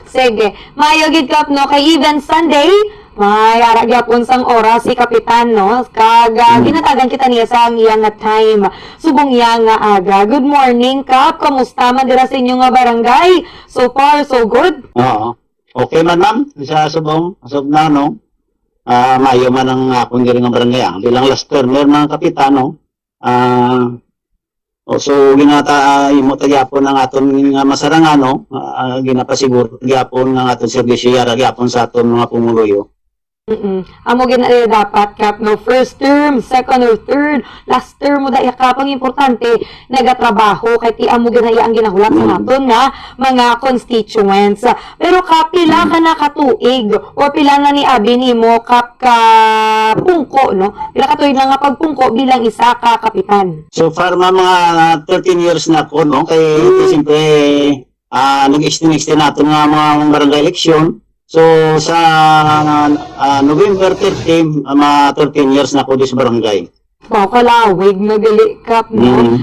Sige, maayo gid kap no kay even Sunday, mayara gyapon sang oras si kapitan no. Kag ginatagan kita niya sa iyang nga time. Subong iya nga aga. Good morning kap. Kamusta man dira sa inyo nga barangay? So far so good. Oo. Okay man ma'am, sa subong, asog na no. Mayo man ang akong diri nga barangay. Bilang last termer ng kapitan no. So ginata imo tagyapon ang aton nga masarangan no. Ginapasiguro gyapon ang aton serbisyo yara gyapon sa aton mga pumuluyo. Amo gina dapat kap no first term, second or third, last term mo daya kap ang importante nagatrabaho kay ti amo gina ang ginahulat sa naton nga mga constituents. Pero kap pila ka na katuig or pila na ni abi nimo kap ka pungko no? Pila ka tuig na nga pagpungko bilang isa ka kapitan. So far mga 13 years na ako no kay siyempre nag-extend nato nga mga barangay election. So sa November 13, 13 years na ako dis barangay. Wow, kalawig na gali kap no.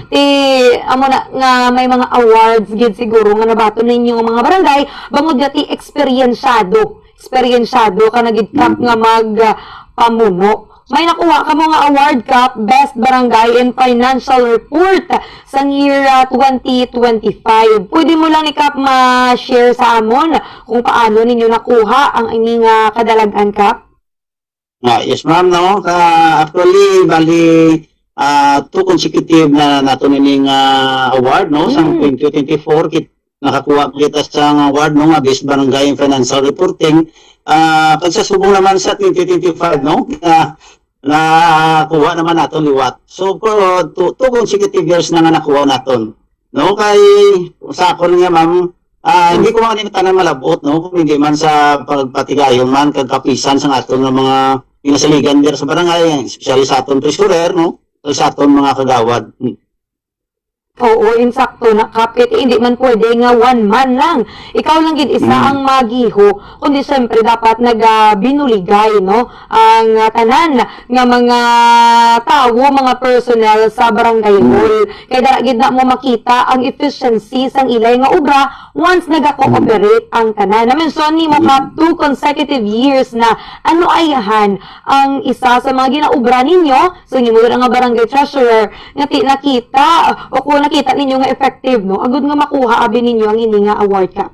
Amo na nga may mga awards gid siguro nga nabato ninyo nga mga barangay bangod nga ti eksperyensyado ka na gid kap nga mag pamuno. May nakuha ka mga award kap Best Barangay and Financial Report sa year 2025. Pwede mo lang ni kap ma-share sa amon kung paano ninyo nakuha ang ining kadalagan kap? Yes ma'am no. Actually bali 2 consecutive na nato nining award no sa 2024 nakakuha kita sa award no nga Best Barangay and Financial Reporting. Pagsasubong naman sa 2025 no nakuha naman naton liwat. So for 2 consecutive years na nga nakuha naton. No kay sa akon nga ma'am hindi ko man tanan malabot no kung hindi man sa pagpatigayon man kag kapisan sa aton nga mga pinasaligan der sa barangay, especially sa aton treasurer no sa aton mga kagawad. Oo, insakto na kapit. Hindi man pwede nga one man lang. Ikaw lang gid isa ang magiho. Kundi siyempre dapat binuligay, no? Ang tanan nga mga tao, mga personnel sa barangay hall. Kaya dara gid na mo makita ang efficiency sang ilay nga obra once naga-cooperate ang tanan. Na-mention ni mo ka 2 consecutive years na ano ayahan ang isa sa mga ginaobra ninyo. So, mo nga barangay treasurer nga nakita o kung nakita ninyo nga effective no agud nga makuha abi ninyo ang ini nga award ka.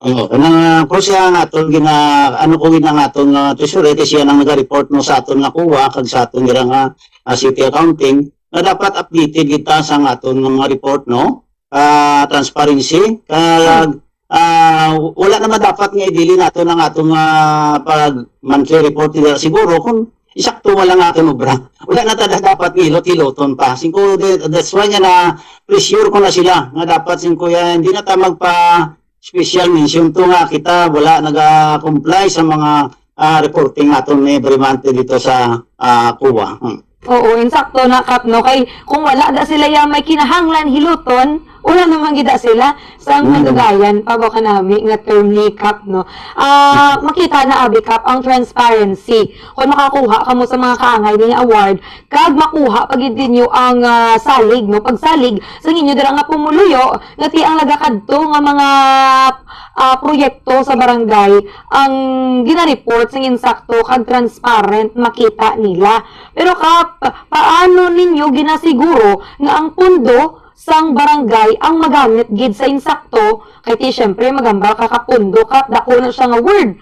Kanang siya nga aton nga aton treasurer kasi siya nang naga-report no sa aton nga kuha kag sa aton nga city accounting na dapat updated kita sa aton nga mga report no. Transparency kag wala naman dapat nga idili nato ng atong pag monthly report nila siguro kung isakto wala nga aton obra. Wala na dapat hilot-hiloton pa. Singko, that's why nga na pressure ko na sila. Nga dapat singko yan, hindi na ta magpa special mention to nga kita wala naga-comply sa mga reporting aton every month dito sa kuwa. Oo, insakto na kap no kay kung wala da sila ya may kinahanglan hiluton, wala naman gida sila sa nagagayan pago ka nami nga term ni kap no. Makita na abi kap ang transparency. Kung makakuha kamo sa mga kaangay ni award, kag makuha pagid ninyo ang salig no, pagsalig sa inyo dira nga pumuluyo ngati ang lagakadto nga mga proyekto sa barangay ang gina-report sa insakto kag transparent makita nila. Pero kap, paano ninyo ginasiguro nga ang pundo sang barangay ang magamit gid sa insakto kay ti syempre magambal ka kapundo kap dako na siya nga word.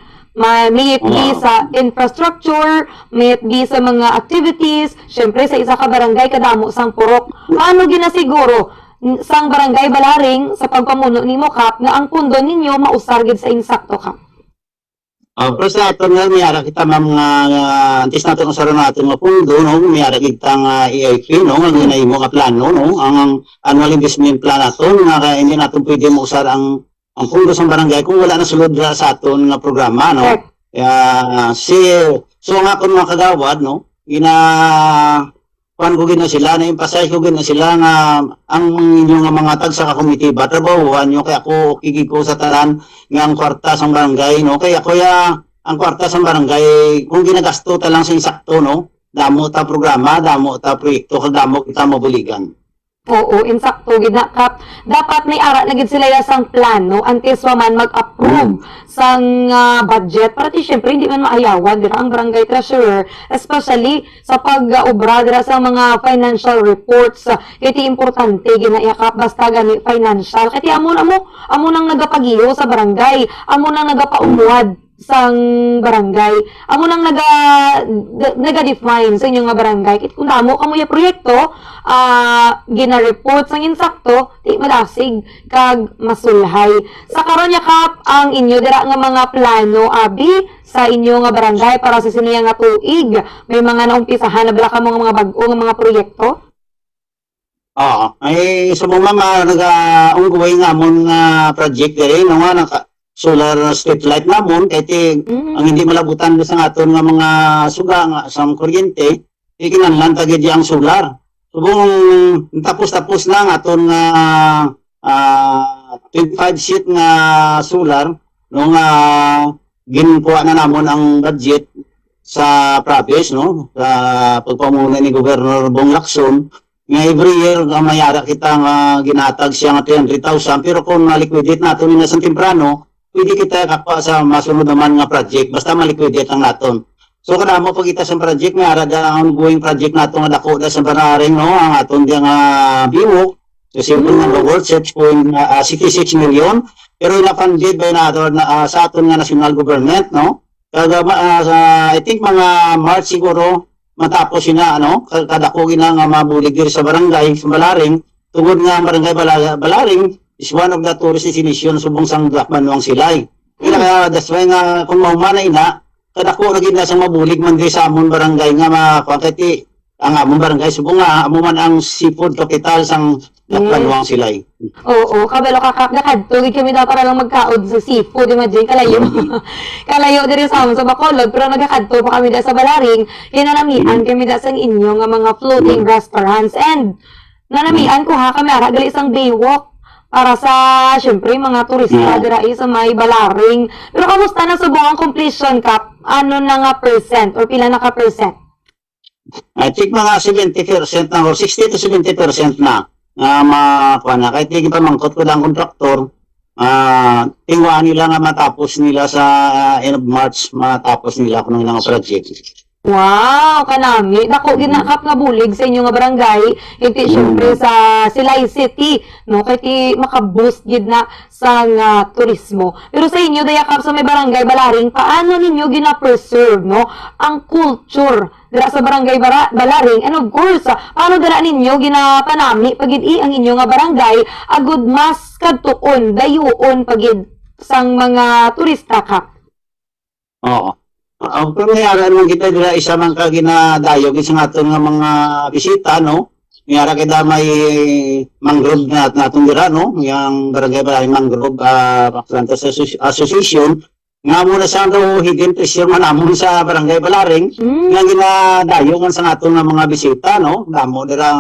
May it be sa infrastructure, may it be sa mga activities, syempre sa isa ka barangay kadamo sang purok. Paano ginasiguro sang barangay Balaring sa pagpamuno nimo kap nga ang pundo ninyo mausar gid sa insakto kap? Pero sa aton nga miyara kita mga antes natin usaron natin nga pundo no miyara kita nga EIP no nga ginahimo nga plano no ang annual investment plan naton nga hindi natin pwede mo usar ang pundo sa barangay kung wala na sulod sa aton nga programa no. So nga kun mga kagawad no kuan ko gina sila, na-emphasize ko gina sila nga ang inyong mga tag sa komitiba, trabahuan nyo, kaya ako kikig ko sa talan nga ang kwarta sa barangay, no? Kaya ang kwarta sa barangay, kung ginagasto talang sa insakto, no? Damo ta programa, damo ta proyekto, kag damo kita mabuligan. Oo, insakto gid na kap. Dapat may ara na gid sila ya sang plano antes wa man mag-approve sang budget para ti syempre hindi man maayawan dira ang barangay treasurer, especially sa pag-obra dira sa mga financial reports. Kaya ti importante ginayakap basta gani financial. Kaya ti amo nang nagapagiyo sa barangay, amo nang nagapaumuad sang barangay. Amo nang naga-define sa inyong nga barangay. Kit kung damo kamo ya proyekto, gina-report sang insakto, di malasig kag masulhay. Sa karon yakap ang inyo dira nga mga plano abi sa inyo nga barangay para sa siniya nga tuig. May mga naumpisahan na bala ka mga bag-o nga mga proyekto? Oo. Ay, sa mga nag-ungguway nga amon nga project diri, no nga, solar street light namon, kaya ang hindi malabutan sa aton nga mga suga nga sa kuryente, ikinanlan tagid ang solar. Subong tapos-tapos na ang aton nga 25 sheet nga solar, no nga ginkuha na namon ang budget sa province, no, sa pagpamuna ni Governor Bong Lacson. Nga every year mayara kita nga ginatag siya nga 300,000, pero kung na-liquidate nato ni sa temprano, pwede kita kapwa sa masunod naman nga project, basta maliquidate ang naton. So kada mo pag kita sa project, may ara ang ongoing project nato nga dako da sa banaring, no, ang aton diya nga biwok. So simple nga worth 66 million, pero ina-funded by sa aton nga national government, no. Kaga I think mga March siguro matapos sina kadako gina nga mabulig diri sa barangay sa Balaring, tungod nga barangay Balaring is one of the tourist destination subong sang Banuang Silay. Kaya that's why nga kung mahumanay na, kadako na gina sang mabulig man diri sa amon barangay nga makakati ang amon barangay subong nga amo man ang seafood capital sang Banuang Silay. Oo, kabalo kakadto gid kami para lang magkaod sa seafood, imagine kalayo. Kalayo diri sa amon sa Bacolod, pero nagakadto pa kami da sa Balaring, kaya nanamian kami da sang inyo nga mga floating restaurants, and nanamian ko ha kami ara gali isang daywalk para sa, syempre, mga turista dira sa may Balaring. Pero kamusta na sa buong completion cap? Ano na nga percent? Or pila na ka percent? I think mga 70% na or 60 to 70% na makuha na. Kahit hindi pa mangkot ko lang kontraktor, tingwaan nila nga matapos nila sa end of March, matapos nila kung ng project. Wow, kanami. Dako ginakap nga bulig sa inyo nga barangay. Iti syempre sa Silay City, no? Kaya ti makaboost gid na sa turismo. Pero sa inyo dayakap sa may barangay Balaring, paano ninyo gina-preserve, no, ang culture dira sa barangay Balaring? And of course, paano dira ninyo ginapanami pagid ang inyo nga barangay agud mas kadtuon dayuon pagid sang mga turista kap? Oo. Ang nangyari naman kita dira isa man ka ginadayo sa aton nga mga bisita, no. Nangyari kita may mangrove na naton dira, no, yang barangay Balaring Mangrove Planters Association nga muna sa hidden treasure man amon sa barangay Balaring nga ginadayo kan sa aton nga mga bisita, no. Damo dira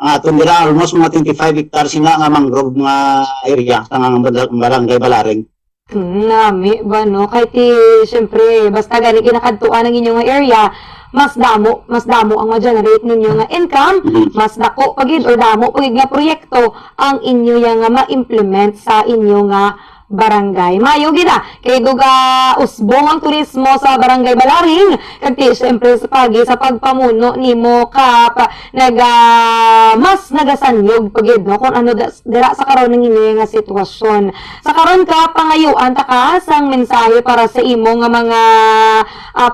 ang aton dira almost mga 25 hectares nga mangrove nga area sa barangay Balaring. Nami ba no? Kahit siyempre, basta gani kinakadtuan ng inyong nga area, mas damo ang ma-generate ninyo nga income, mas dako pagid or damo pagid nga proyekto ang inyo nga ma-implement sa inyo nga barangay. Mayo gina kay duga usbong ang turismo sa barangay Balaring, kag siyempre sa pagpamuno nimo kap mas nagasanyog pagid, no, kung ano dira sa karon ng inyo nga sitwasyon. Sa karon ka pangayuan ta ka sang mensahe para sa imo nga mga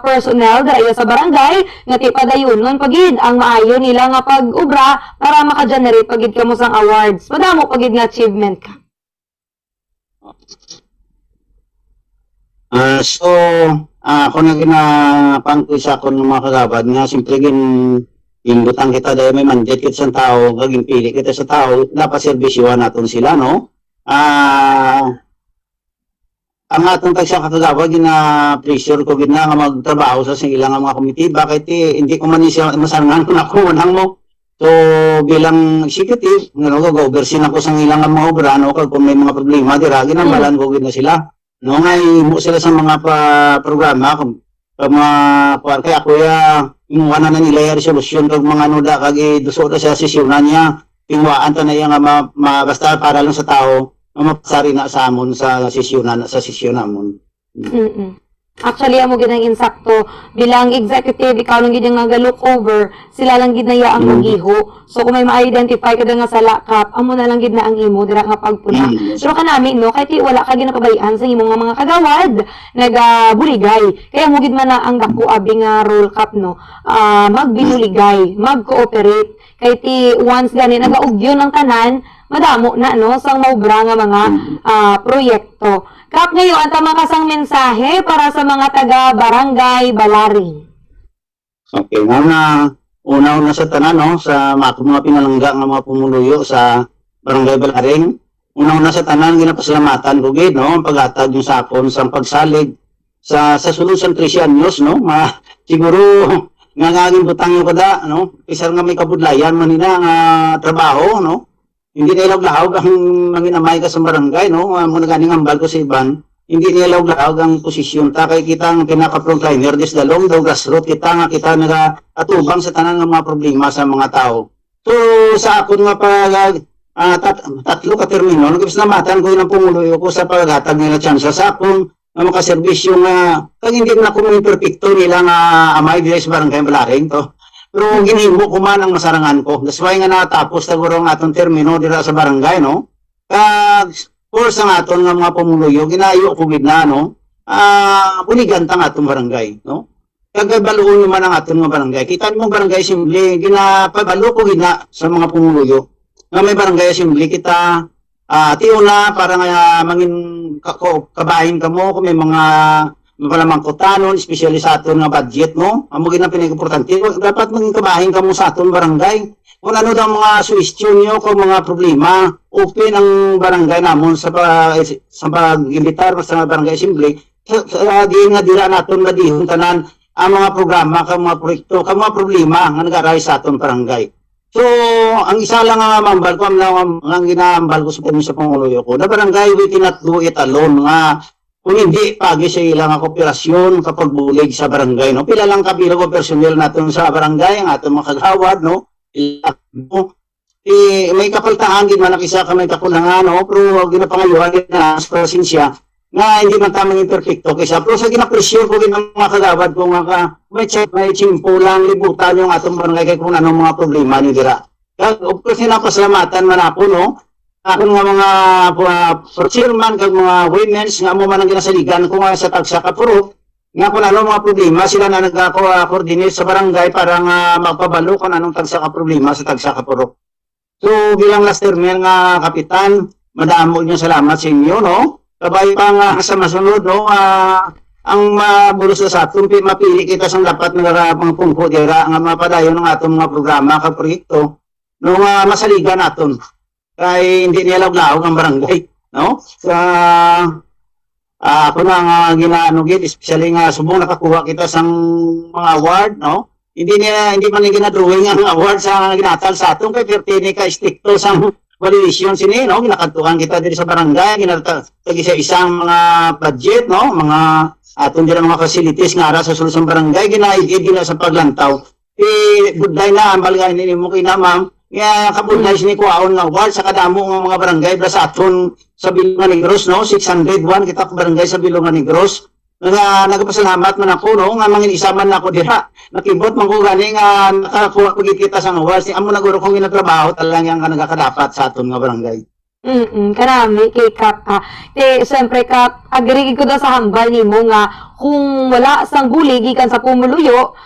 personnel dira sa barangay nga ti padayunon pagid ang maayo nila nga pag-ubra para maka-generate pagid kamo sang awards. Madamo pagid nga achievement ka. Kung na ginapangkoy sa akong mga kagabad nga, simple ginbutang kita dahil may mandate kita sa tao, kaging pili kita sa tao, dapat servisyohan natin sila, no? Ang atong tagsya kakagabad, gina-pressure ko nga magtrabaho sa ilang mga komite, bakit hindi ko man masarangan kung ako, unang mo. So, bilang executive, go-overseen ako sa ilang mga obra, no, kung may mga problema, dira, ginambalan ko na sila. No, nga, mo sila sa mga programa, kaya kuya, imuha na nila yung resolusyon, kag mga nuda, kag iduso na sa sesyonan niya, tingwaan ta na iya nga basta para lang sa tao mapasari na sa amon sa sesyon namon. Actually, amo gid ang insakto bilang executive, ikaw lang gid nga look over, sila lang gid na iya ang magiho. So kung may ma-identify ka nga sa lakap, amo na lang gid na ang imo dira nga pagpuna. Pero kanami no, kahit wala ka ginapabayaan sa imong mga kagawad, nagabuligay. Kaya mo gid man na ang dako abi nga role cap no, magbinuligay, mag-cooperate. Kay ti once gani nagaugyon ang tanan, madamo na no sang maubra nga mga proyekto. Kap ngayon, tama kasang mensahe para sa mga taga-barangay Balaring. Okay, una sa tanan, no, sa mga pinalangga ng mga pumuluyo sa barangay Balaring, una sa tanan, ginapasalamatan ko gid, no, ang paghatag yung sakon sa pagsalig sa sunod sa 13 anyos, no, siguro nga ngaging butang yung kada, no, isang nga may kabudlayan manina nga trabaho, no, hindi nila lahawg ang manginamay ka sa barangay, no? Muna ganing ambal ko sa iban, hindi nila lahawg ang posisyon. Takay kita ang pinaka-frontliner, des dalong daw grassroots, kita atubang sa tanan ng mga problema sa mga tao. So, sa akon nga tatlo ka termino, nagpasalamatan ko yung pumuloy ko sa paghatag nila tsansa sa akon, nga makaservisyo nga, kag hindi na ko may perfecto nila nga amay dito sa barangay Balaring, to. Pero ginhimo ko man ang masarangan ko. That's why nga natapos taguro ang atong termino dira sa barangay, no? Kag course ang aton nga mga pumuluyo, ginayo ko gid na, no? Buligan tang atong barangay, no? Kag baluon man ang aton nga barangay. Kita mo barangay assembly, ginapabalo ko gina sa mga pumuluyo. Nga may barangay assembly kita tiyo na para nga mangin kabahin ka mo kung may mga mapalamang kutanon, especially sa aton nga budget mo, amo gid ang pinaka-importante. Dapat maging kabahin ka mo sa aton barangay. Kung ano daw mga suwestyon nyo, kung mga problema, open ang barangay namon sa pag-imbitar sa barangay assembly. Di nga dira naton madihon tanan ang mga programa, kang mga proyekto, kang mga problema nga nag-aray sa aton barangay. So, ang isa lang nga mambal ko, ang ginambal ko sa panguluyo ko, na barangay we cannot do it alone nga. Kung hindi, pagi sa ilang kooperasyon kapag bulig sa barangay, no? Pila lang kabilang ko personel natin sa barangay, ang atong mga kagawad, no? May kapaltahan din man nakisa ka may kakulangan, no? Pero ginapangayuhan na sa presensya na hindi man tamang imperfecto kaysa. Pero sa ginapresyon ko din ng mga kagawad ko nga may chimpo lang, libutan yung atong barangay kay kung anong mga problema ni dira. Kaya, of course, napasalamatan man ako, no? Akon nga mga chairman kag mga women's nga mo man ang ginasaligan ko nga sa tagsa kapuro nga kung ano mga problema sila na nagko-coordinate sa barangay para nga magpabalo kung anong tagsa ka problema sa tagsa kapuro. So bilang last terminal nga kapitan, madamo niyo salamat sa inyo, no? Kabay pa nga sa masunod, no? Ang mabulos sa aton mapili kita sa dapat nga mga pungko dira nga mapadayon ng atong mga programa kag proyekto no nga masaligan naton. Kay hindi niya lawlaw ang barangay, no? Sa ako na nga ginaano gid, especially nga subong nakakuha kita sa mga award, no? Hindi man ginadrawing ang award sa ginatal sa aton kay pertini ka stricto sa valuation sini, no? Ginakantuhan kita diri sa barangay, ginatagi sa isang mga budget, no? Mga aton dira mga facilities nga ara sa sulod barangay, ginaigid gina sa paglantaw. Budlay na ang balgay nimo kay na ma'am. Nga kabunay sini ko aon nga award sa kadamo nga mga barangay bla sa aton sa Bilongan Negros, no? 601 kita barangay sa Bilongan Negros. Nga nagapasalamat man ako, no? Nga mangin isaman na ako dira. Nakibot man ko gani nga nakakuha ko kita sa award. Amo na guro kong ginatrabaho talagang nga nagakadapat sa aton nga barangay. Karami kay Kap siyempre Kap, agree ko daw sa hambal nimo nga kung wala sang bulig gikan sa pumuluyo,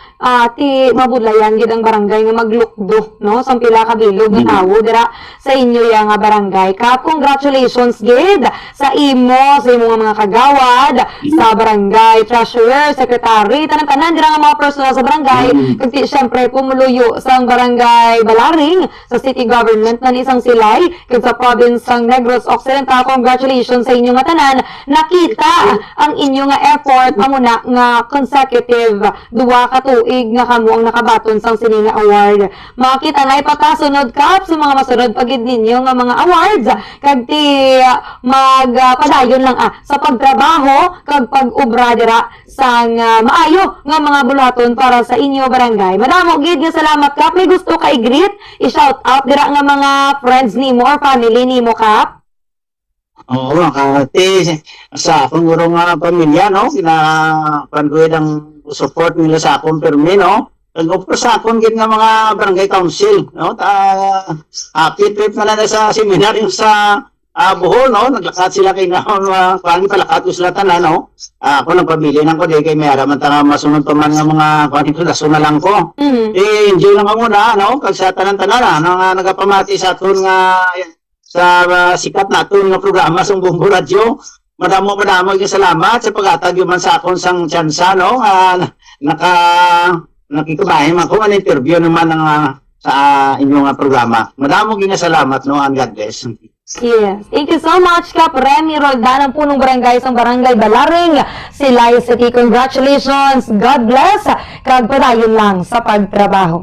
ti mabudlayan gid ang barangay nga maglukdo, no? Sang pila ka bilog nga tawo dira sa inyo ya nga barangay. Kap, congratulations gid sa imo nga mga kagawad, sa barangay treasurer, secretary, tanan-tanan dira nga mga personal sa barangay. Kag siyempre pumuluyo sang barangay Balaring, sa city government man isang Silay, kag sa province sang Negros Occidental. Congratulations sa inyo nga tanan. Nakita ang inyo nga effort amo na nga consecutive duwa ka tuig nga kamo ang nakabaton sang sini nga award. Makita na ipatasunod kap sa mga masunod pagid ninyo nga mga awards kag ti magpadayon lang sa pagtrabaho kag pag-ubra dira sang maayo nga mga bulaton para sa inyo barangay. Madamo gid nga salamat kap. May gusto ka i-greet, i-shout out dira nga mga friends nimo or family nimo kap. Oo, kasi sa akong guro nga pamilya, no, kinapanduid ang support nila sa akong permi, no, nag-offer sa akong gid nga mga barangay council, no, happy trip na lang sa seminar yung sa Bohol, no, naglakat sila kay nga, parang palakat ko sila tanan, no, ako nang pamilya nang ko, di kay mayara man tanga masunod pa man nga mga, parang laso na lang ko, enjoy lang ako muna, no, kag sa tanan-tanan, nagapamati sa aton nga, sa sikat naton nga programa sa Bumbo Radio. Madamo yung salamat sa pag-atag yung man sa akong sang tsansa, no? Nakikubahin man ko ang interview naman ng sa inyong programa. Madamo yung salamat, no? And God bless. Yes. Thank you so much, Kap Remy Roldan, ang punong barangay sa Barangay Balaring, Silay City. Congratulations. God bless. Kag padayon lang sa pagtrabaho.